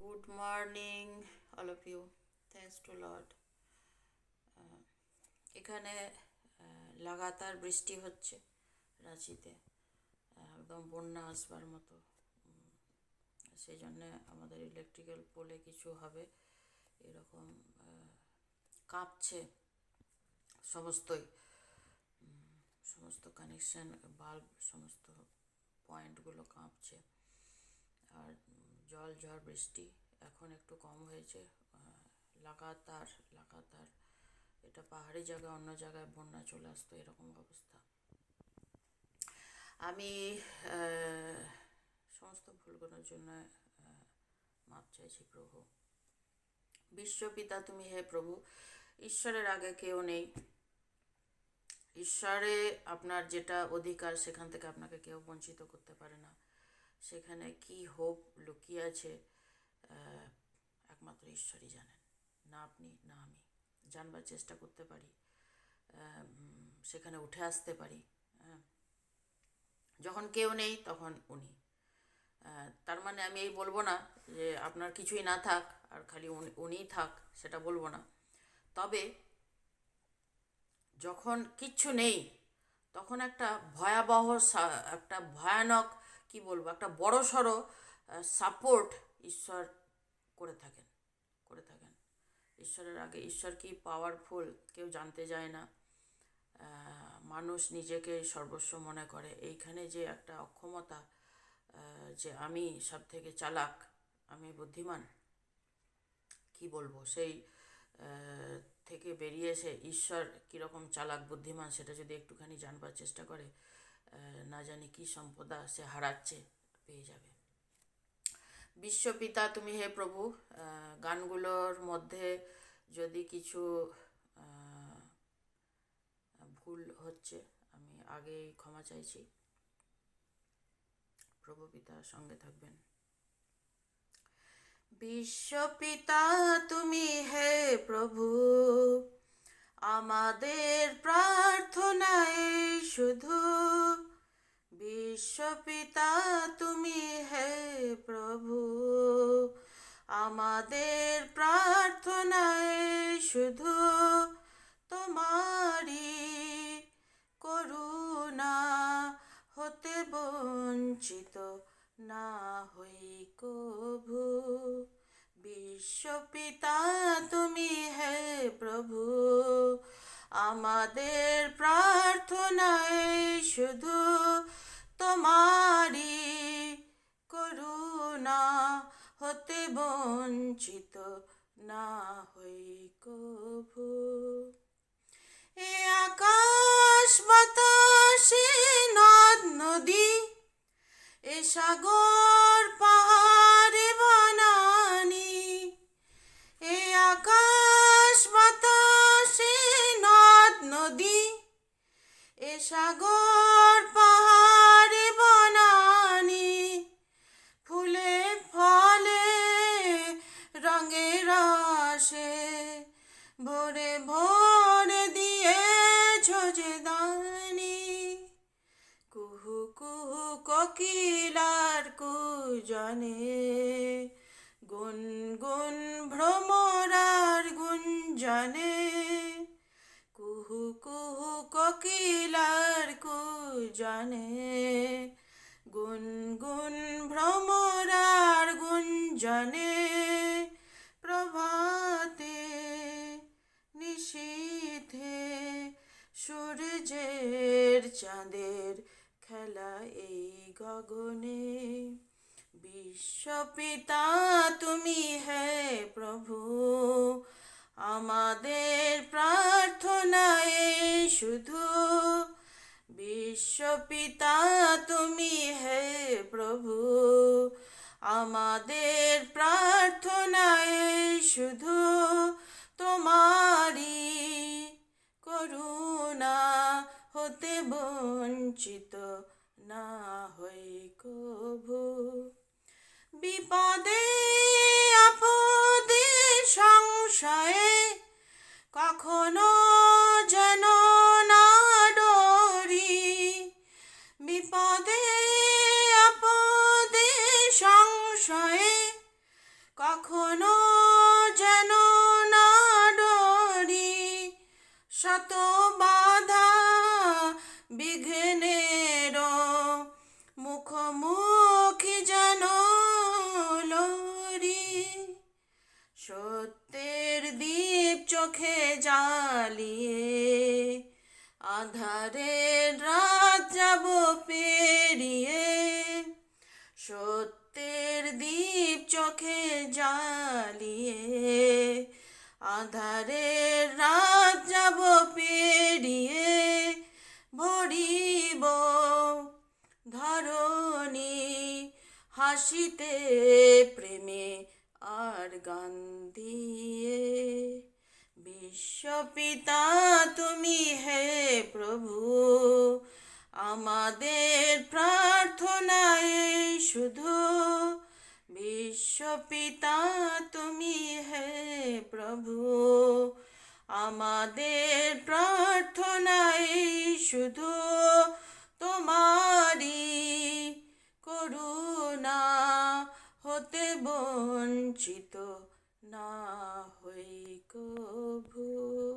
Good morning, all of you. Thanks to Lord. এখানে লাগাতার বৃষ্টি হচ্ছে রাঁচিতে, একদম বন্যা আসবার মতো। সেই জন্যে আমাদের ইলেকট্রিক্যাল পোলে কিছু হবে এরকম কাঁপছে সমস্ত কানেকশান, বাল্ব, সমস্ত পয়েন্টগুলো কাঁপছে। আর জল ঝড় বৃষ্টি এখন একটু কম হয়েছে। লাগাতার এটা পাহাড়ি জায়গা, অন্য জায়গায় বন্যা চলে আসতো, এরকম অবস্থা। আমি সমস্ত ভুলগুলোর জন্য মাপ চাইছি প্রভু। বিশ্বপিতা তুমি হে প্রভু, ঈশ্বরের আগে কেউ নেই। ঈশ্বরে আপনার যেটা অধিকার, সেখান থেকে আপনাকে কেউ বঞ্চিত করতে পারে না। সেখানে কি হোপ লুকিয়ে আছে একমাত্র ঈশ্বরই জানেন, না আপনি না আমি। জানবার চেষ্টা করতে পারি, সেখানে উঠে আসতে পারি। যখন কেউ নেই তখন উনি। তার মানে আমি এই বলবো না যে আপনার কিছুই না থাক আর খালি উনিই থাক, সেটা বলবো না। তবে যখন কিচ্ছু নেই তখন একটা ভয়ানক কি বলবো, একটা বড় সড়ো সাপোর্ট ঈশ্বর করে থাকেন। ঈশ্বরের আগে ঈশ্বর কি পাওয়ারফুল কেউ জানতে যায় না। মানুষ নিজেকে সর্বস্ব মনে করে। এইখানে যে একটা অক্ষমতা, যে আমি সব থেকে চালাক, আমি বুদ্ধিমান, কি বলবো, সেই থেকে বেরিয়ে এসে ঈশ্বর কীরকম চালাক বুদ্ধিমান সেটা যদি একটুখানি জানবার চেষ্টা করে, না জানি কি সম্পদা সে হারাচ্ছে, পেয়ে যাবে। বিশ্বপিতা তুমি হে প্রভু, গানগুলোর মধ্যে যদি কিছু ভুল হচ্ছে আমি আগেই ক্ষমা চাইছি। প্রভু পিতা সঙ্গে থাকবেন। বিশ্বপিতা তুমি হে প্রভু, আমাদের প্রার্থনায় শুধু। বিশ্বপিতা তুমি হে প্রভু, আমাদের প্রার্থনায় শুধু তোমারই করুণা হতে বঞ্চিত না হই কভু। বিশ্বপিতা তুমি হে প্রভু, আমাদের প্রার্থনায় শুধু তোমারই করুণা হতে বঞ্চিত না হই কভু। এ আকাশ বাতাসে নদ নদী, এ সাগর পাহাড় বনানি, এ আকাশ বাতাসে নদ নদী, এ সাগর পাহাড় বনানি, ফুলে ফলে রঙে রসে ভরে ভরে দিয়েছ যে দানি। কুহু কুহু কোকিলার কুজনে, গুনগুন ভ্রমরার গুঞ্জনে, কুহু কুহু কোকিলার কুজনে, গুনগুন ভ্রমরার গুঞ্জনে, প্রভাতে নিশীথে সূর্যের চাঁদের খেলা এই গগনে। বিশ্বপিতা তুমি হে প্রভু, আমাদের প্রার্থনায় শুধু। বিশ্বপিতা তুমি হে প্রভু, আমাদের প্রার্থনায় শুধু তোমারই করুণা হতে বঞ্চিত না হই কভু। বিপদে আপদে সংশয়ে কখনো যেন না ডরি, বিপদে আপদে সংশয়ে কখনো করি, সত্যের দীপ চোখে জ্বালিয়ে আধারের রাত যাব পেরিয়ে। সত্যের দীপ চোখে জ্বালিয়ে আধারের রাত যাব পেরিয়ে। ভরিব ধরণী হাসিতে প্রেমে আর গান দিয়ে। বিশ্বপিতা তুমি হে প্রভু, আমাদের প্রার্থনা এই শুধু। বিশ্বপিতা তুমি হে প্রভু, আমাদের প্রার্থনা এই শুধু। তোমারি করুণা হতে বঞ্চিত না হই কভু।